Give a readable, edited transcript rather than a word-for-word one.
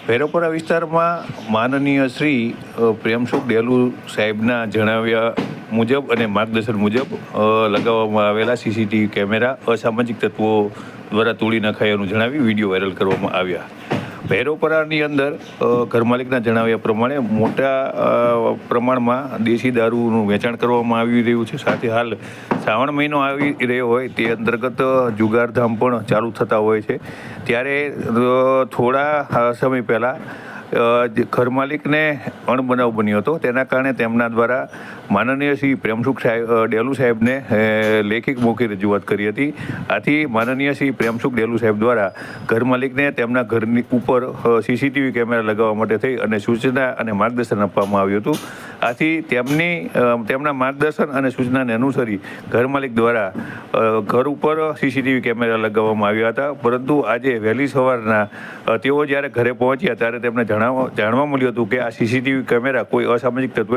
ભૈરવપરા વિસ્તારમાં માનનીય શ્રી પ્રેમસુખ ડેલુ સાહેબના જણાવ્યા મુજબ અને માર્ગદર્શન મુજબ લગાવવામાં આવેલા સીસીટીવી કેમેરા અસામાજિક તત્વો દ્વારા તોડી નખાયાનું જણાવી વિડીયો વાયરલ કરવામાં આવ્યા. ભૈરવપરાની અંદર ઘરમાલિકના જણાવ્યા પ્રમાણે મોટા પ્રમાણમાં દેશી દારૂનું વેચાણ કરવામાં આવી રહ્યું છે. સાથે હાલ શ્રાવણ મહિનો આવી રહ્યો હોય તે અંતર્ગત જુગારધામ પણ ચાલુ થતા હોય છે. ત્યારે થોડા સમય પહેલાં ઘરમાલિકને અણબનાવ બન્યો હતો. તેના કારણે તેમના દ્વારા માનનીય શ્રી પ્રેમસુખ ડેલુ સાહેબને લેખિત મૌખિક રજૂઆત કરી હતી. આથી માનનીય શ્રી પ્રેમસુખ ડેલુ સાહેબ દ્વારા ઘરમાલિકને તેમના ઘરની ઉપર સીસીટીવી કેમેરા લગાવવા માટે થઈ અને સૂચના અને માર્ગદર્શન આપવામાં આવ્યું હતું. આથી તેમના માર્ગદર્શન અને સૂચનાને અનુસરી ઘરમાલિક દ્વારા ઘર ઉપર સીસીટીવી કેમેરા લગાવવામાં આવ્યા હતા. પરંતુ આજે વહેલી સવારના તેઓ જ્યારે ઘરે પહોંચ્યા ત્યારે તેમને જાણવા મળ્યું હતું કે આ સીસીટીવી કેમેરા કોઈ અસામાજિક તત્વો